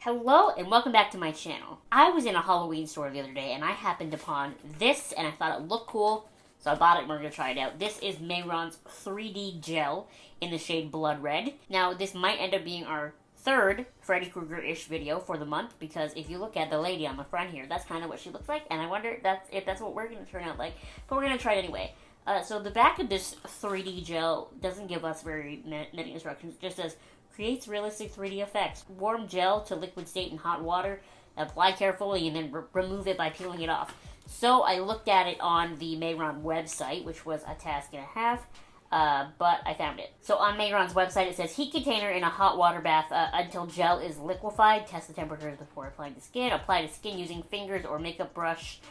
Hello and welcome back to my channel. I was in a Halloween store the other day and I happened upon this and I thought it looked cool, so I bought it and we're going to try it out. This is Mehron's 3D gel in the shade Blood Red. Now this might end up being our third Freddy Krueger-ish video for the month, because if you look at the lady on the front here, that's kind of what she looks like, and I wonder if that's what we're going to turn out like, but we're going to try it anyway. So the back of this 3D gel doesn't give us very many instructions. It just says, creates realistic 3D effects. Warm gel to liquid state in hot water. Apply carefully and then remove it by peeling it off. So I looked at it on the Mehron website, which was a task and a half, but I found it. So on Mehron's website it says, heat container in a hot water bath until gel is liquefied. Test the temperatures before applying to skin. Apply to skin using fingers or makeup brush.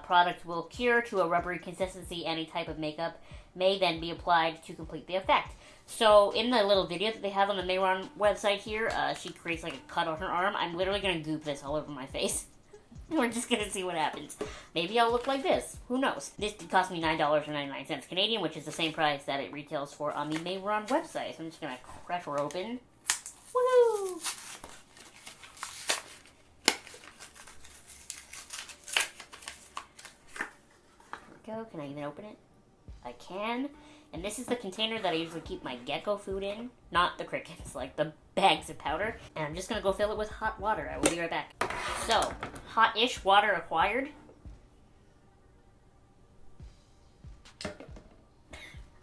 Product will cure to a rubbery consistency. Any type of makeup may then be applied to complete the effect. So in the little video that they have on the Mehron website here, she creates like a cut on her arm. I'm literally going to goop this all over my face. We're just going to see what happens. Maybe I'll look like this. Who knows? This cost me $9.99 Canadian, which is the same price that it retails for on the Mehron website. So I'm just going to crack her open. Woo! Go. Can I even open it? I can. And this is the container that I usually keep my gecko food in. Not the crickets, like the bags of powder. And I'm just going to go fill it with hot water. I will be right back. So, hot-ish water acquired.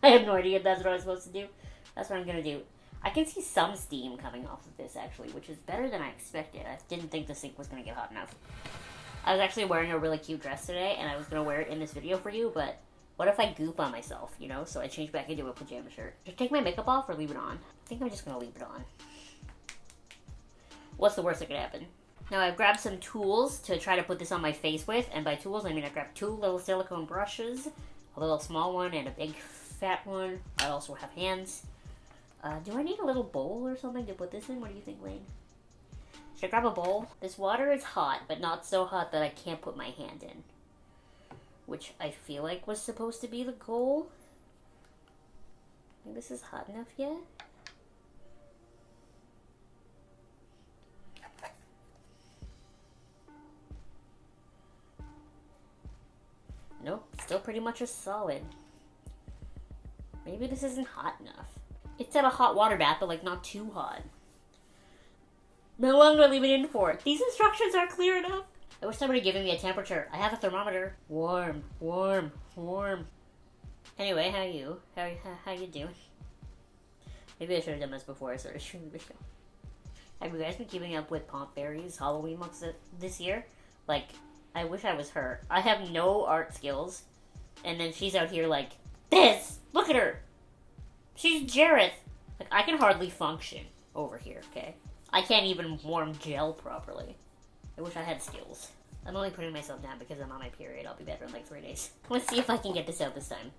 I have no idea if that's what I'm supposed to do. That's what I'm going to do. I can see some steam coming off of this, actually, which is better than I expected. I didn't think the sink was going to get hot enough. I was actually wearing a really cute dress today, and I was going to wear it in this video for you, but what if I goop on myself, you know? So I changed back into a pajama shirt. Should I take my makeup off or leave it on? I think I'm just going to leave it on. What's the worst that could happen? Now I've grabbed some tools to try to put this on my face with, and by tools I mean I grabbed two little silicone brushes, a little small one and a big fat one. I also have hands. Do I need a little bowl or something to put this in? What do you think, Lane? Should I grab a bowl? This water is hot, but not so hot that I can't put my hand in, which I feel like was supposed to be the goal. Think this is hot enough yet? Nope, still pretty much a solid. Maybe this isn't hot enough. It's at a hot water bath, but like not too hot. How long do I leave it in for? These instructions aren't clear enough. I wish somebody had given me a temperature. I have a thermometer. Warm, warm, warm. Anyway, how you doing? Maybe I should have done this before I started shooting the show. Have you guys been keeping up with Pomp Berry's Halloween looks this year? Like, I wish I was her. I have no art skills, and then she's out here like, this! Look at her! She's Jareth! Like, I can hardly function over here, okay? I can't even warm gel properly. I wish I had skills. I'm only putting myself down because I'm on my period. I'll be better in like 3 days. Let's see if I can get this out this time.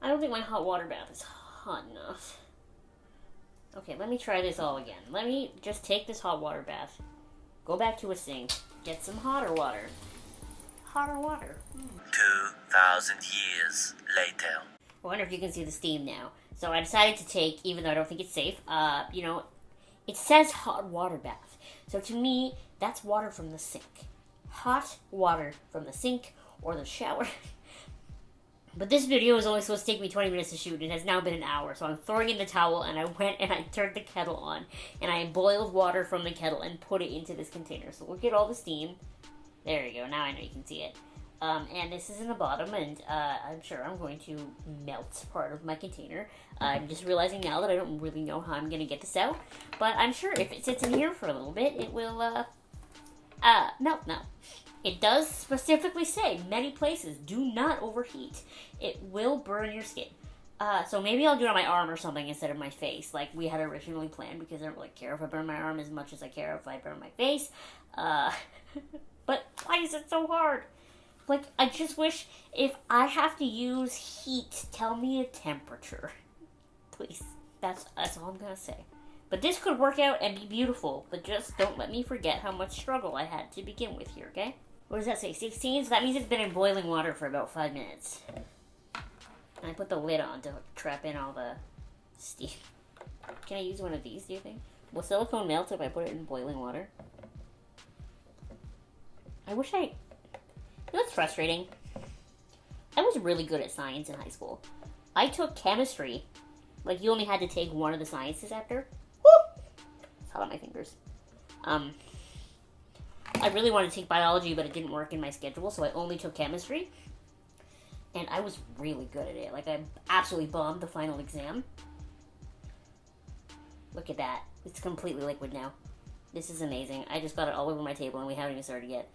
I don't think my hot water bath is hot enough. Okay, let me try this all again. Let me just take this hot water bath, go back to a sink, get some hotter water. Hotter water. 2,000 years later. I wonder if you can see the steam now. So I decided to take, even though I don't think it's safe, you know, it says hot water bath. So to me, that's water from the sink. Hot water from the sink or the shower. But this video is only supposed to take me 20 minutes to shoot. It has now been an hour, so I'm throwing in the towel, and I went and I turned the kettle on, and I boiled water from the kettle and put it into this container. So look at all the steam. There you go. Now I know you can see it. And this is in the bottom, and I'm sure I'm going to melt part of my container. I'm just realizing now that I don't really know how I'm going to get this out, but I'm sure if it sits in here for a little bit, it will melt now. It does specifically say, many places, do not overheat. It will burn your skin. So maybe I'll do it on my arm or something instead of my face, like we had originally planned, because I don't really care if I burn my arm as much as I care if I burn my face. But why is it so hard? Like, I just wish, if I have to use heat, tell me a temperature. Please. That's all I'm gonna say. But this could work out and be beautiful, but just don't let me forget how much struggle I had to begin with here, okay? What does that say? 16? So that means it's been in boiling water for about 5 minutes. And I put the lid on to trap in all the steam. Can I use one of these, do you think? Will silicone melt if I put it in boiling water? I wish I... You know what's frustrating? I was really good at science in high school. I took chemistry. Like, you only had to take one of the sciences after. Woo! It's hot on my fingers. I really wanted to take biology, but it didn't work in my schedule, so I only took chemistry. And I was really good at it. Like, I absolutely bombed the final exam. Look at that. It's completely liquid now. This is amazing. I just got it all over my table, and we haven't even started yet.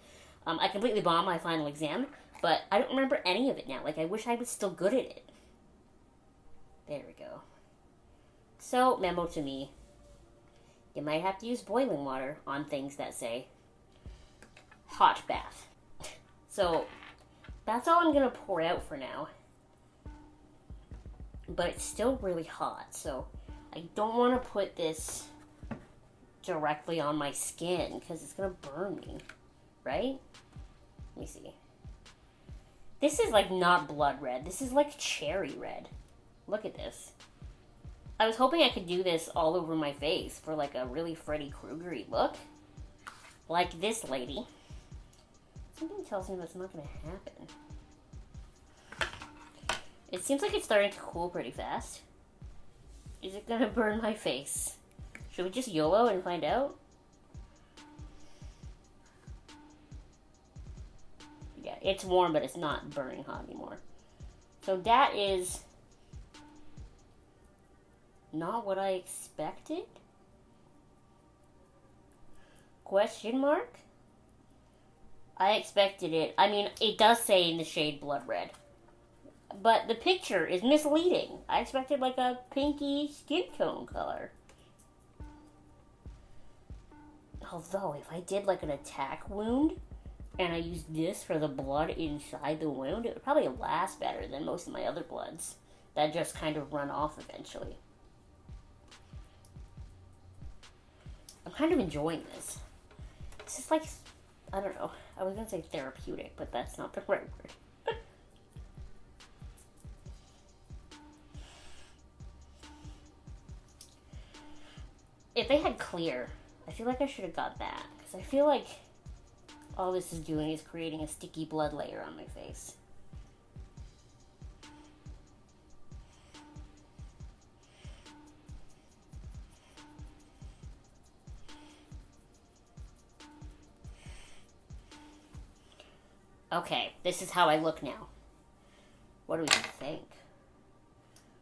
I completely bombed my final exam, but I don't remember any of it now. Like, I wish I was still good at it. There we go. So, memo to me. You might have to use boiling water on things that say hot bath. So, that's all I'm going to pour out for now. But it's still really hot, so I don't want to put this directly on my skin because it's going to burn me, right? Let me see. This is like not blood red. This is like cherry red. Look at this. I was hoping I could do this all over my face for like a really Freddy Krueger-y look. Like this lady. Something tells me that's not going to happen. It seems like it's starting to cool pretty fast. Is it going to burn my face? Should we just YOLO and find out? Yeah, it's warm, but it's not burning hot anymore. So that is not what I expected? Question mark? I expected it. I mean, it does say in the shade blood red. But the picture is misleading. I expected like a pinky skin tone color. Although, if I did like an attack wound, and I used this for the blood inside the wound, it would probably last better than most of my other bloods that just kind of run off eventually. I'm kind of enjoying this. This is like, I don't know, I was going to say therapeutic, but that's not the right word. If they had clear, I feel like I should have got that, because I feel like all this is doing is creating a sticky blood layer on my face. Okay, this is how I look now. What do we think?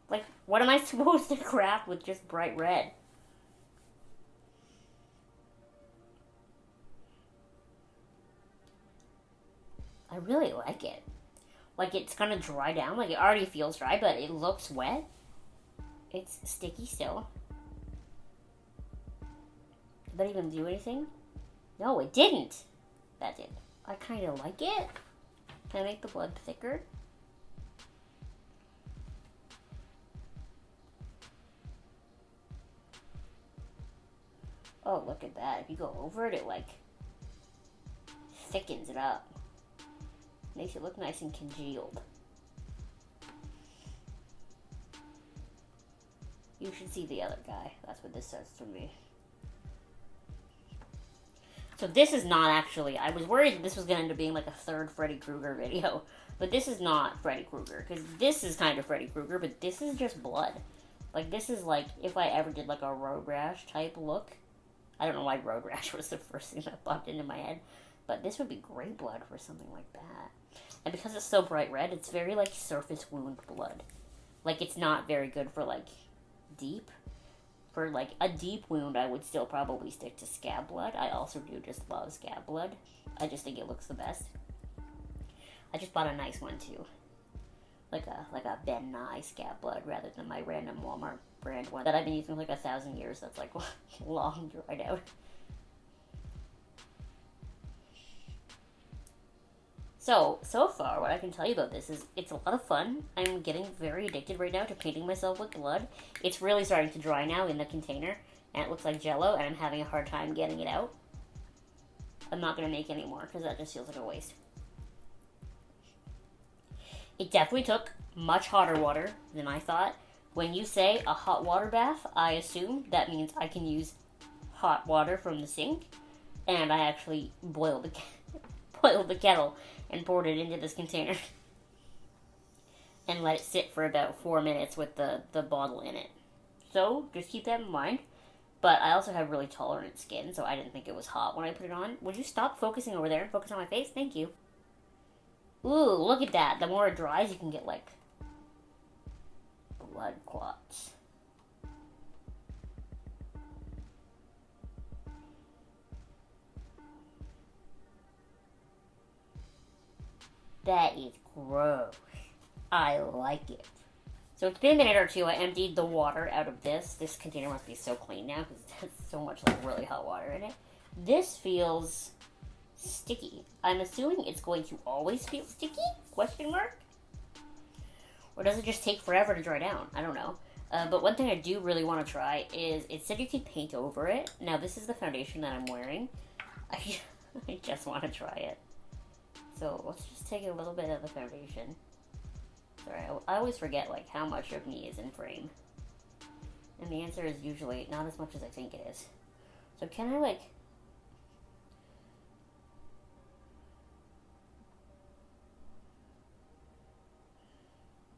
Like, what am I supposed to craft with just bright red? I really like it. Like, it's gonna dry down. Like, it already feels dry, but it looks wet. It's sticky still. Did that even do anything? No, it didn't. That did. I kind of like it. Can I make the blood thicker? Oh, look at that. If you go over it, it like thickens it up. Makes it look nice and congealed. You should see the other guy. That's what this says to me. So this is not actually... I was worried that this was going to end up being like a third Freddy Krueger video. But this is not Freddy Krueger. Because this is kind of Freddy Krueger, but this is just blood. Like, this is like if I ever did like a road rash type look. I don't know why road rash was the first thing that popped into my head. But this would be great blood for something like that. And because it's so bright red, it's very, like, surface wound blood. Like, it's not very good for, like, deep. For, like, a deep wound, I would still probably stick to scab blood. I also do just love scab blood. I just think it looks the best. I just bought a nice one, too. Like a Ben Nye scab blood rather than my random Walmart brand one that I've been using for, like, 1,000 years. That's, like, long dried out. So far, what I can tell you about this is it's a lot of fun. I'm getting very addicted right now to painting myself with blood. It's really starting to dry now in the container, and it looks like Jell-O, and I'm having a hard time getting it out. I'm not going to make any more because that just feels like a waste. It definitely took much hotter water than I thought. When you say a hot water bath, I assume that means I can use hot water from the sink. And I actually boiled the kettle and poured it into this container. And let it sit for about 4 minutes with the bottle in it. So, just keep that in mind. But I also have really tolerant skin, so I didn't think it was hot when I put it on. Would you stop focusing over there and focus on my face? Thank you. Ooh, look at that. The more it dries, you can get, like, blood clots. That is gross. I like it. So it's been a minute or two. I emptied the water out of this. This container must be so clean now because it has so much like really hot water in it. This feels sticky. I'm assuming it's going to always feel sticky? Question mark? Or does it just take forever to dry down? I don't know. But one thing I do really want to try is it said you can paint over it. Now this is the foundation that I'm wearing. I just want to try it. So let's just take a little bit of the foundation. Sorry, I always forget like how much of me is in frame. And the answer is usually not as much as I think it is. So can I like...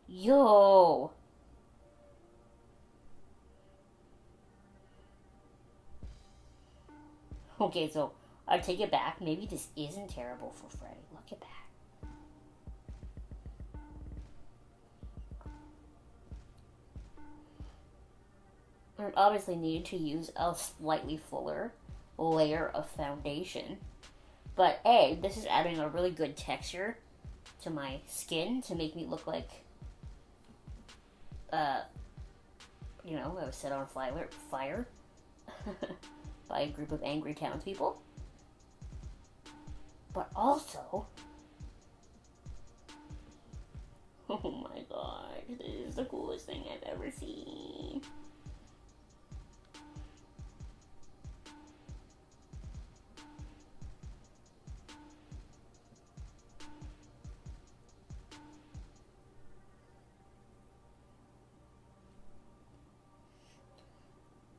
Yo! Okay, so I take it back. Maybe this isn't terrible for Freddy. Look at that. I obviously need to use a slightly fuller layer of foundation. But A, this is adding a really good texture to my skin to make me look like, you know, I was set on fire by a group of angry townspeople. But also, oh my gosh, this is the coolest thing I've ever seen.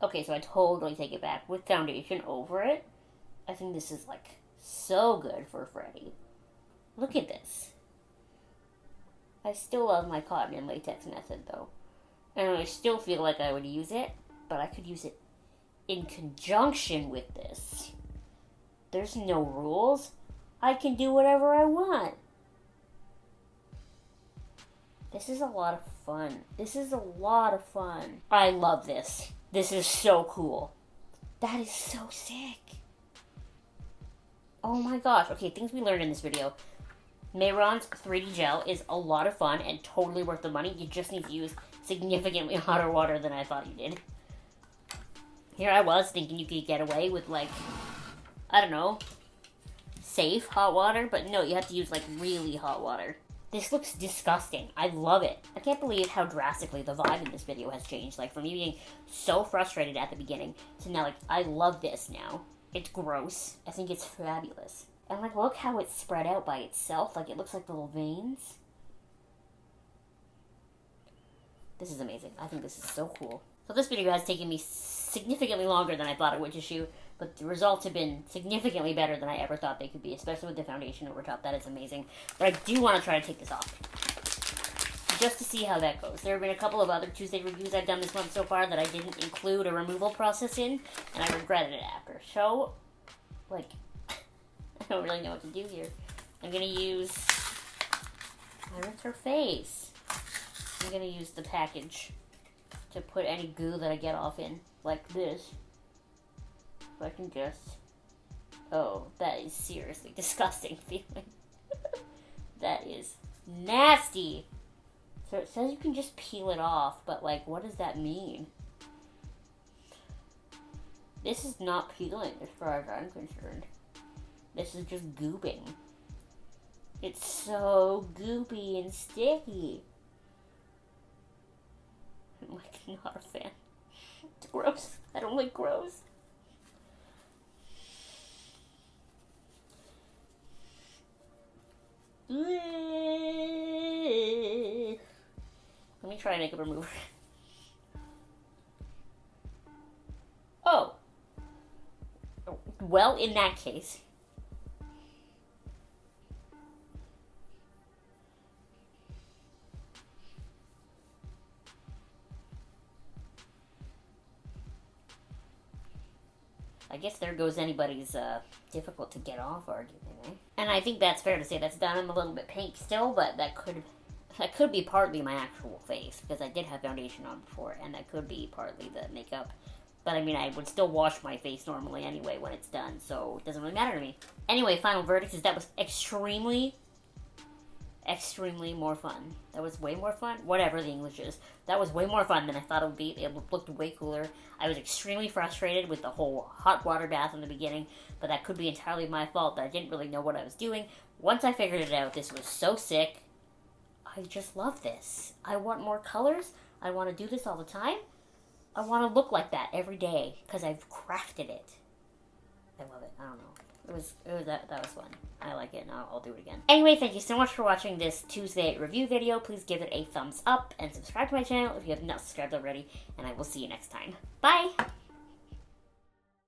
Okay, so I totally take it back. With foundation over it, I think this is, like, so good for Freddy. Look at this. I still love my cotton and latex method, though. And I still feel like I would use it, but I could use it in conjunction with this. There's no rules. I can do whatever I want. This is a lot of fun. This is a lot of fun. I love this. This is so cool. That is so sick. Oh my gosh. Okay, things we learned in this video. Mehron's 3D gel is a lot of fun and totally worth the money. You just need to use significantly hotter water than I thought you did. Here I was thinking you could get away with, like, I don't know, safe hot water, but no, you have to use, like, really hot water. This looks disgusting. I love it. I can't believe how drastically the vibe in this video has changed. Like, from me being so frustrated at the beginning to now, like, I love this now. It's gross. I think it's fabulous. And, like, look how it's spread out by itself. Like, it looks like little veins. This is amazing. I think this is so cool. So this video has taken me significantly longer than I thought it would to shoot, but the results have been significantly better than I ever thought they could be, especially with the foundation over top. That is amazing. But I do want to try to take this off, just to see how that goes. There have been a couple of other Tuesday reviews I've done this month so far that I didn't include a removal process in, and I regretted it after. So, like, I don't really know what to do here. I'm going to use... I ripped her face. I'm going to use the package to put any goo that I get off in, like this. If I can just... Oh, that is seriously disgusting feeling. That is nasty. So it says you can just peel it off, but, like, what does that mean? This is not peeling as far as I'm concerned. This is just gooping. It's so goopy and sticky. I'm, like, not a fan. It's gross. I don't like gross. try a makeup remover. Oh. Well, in that case. I guess there goes anybody's difficult to get off argument, eh? And I think that's fair to say that's done. I'm a little bit pink still, but that could be partly my actual face, because I did have foundation on before, and that could be partly the makeup. But I mean, I would still wash my face normally anyway when it's done, so it doesn't really matter to me. Anyway, final verdict is that was extremely more fun. That was way more fun. Whatever the English is. That was way more fun than I thought it would be. It looked way cooler. I was extremely frustrated with the whole hot water bath in the beginning, but that could be entirely my fault that I didn't really know what I was doing. Once I figured it out, this was so sick. I just love this. I want more colors. I want to do this all the time. I want to look like that every day because I've crafted it. I love it. I don't know. That was fun. I like it, and I'll do it again. Anyway, thank you so much for watching this Tuesday review video. Please give it a thumbs up and subscribe to my channel if you have not subscribed already, and I will see you next time. Bye!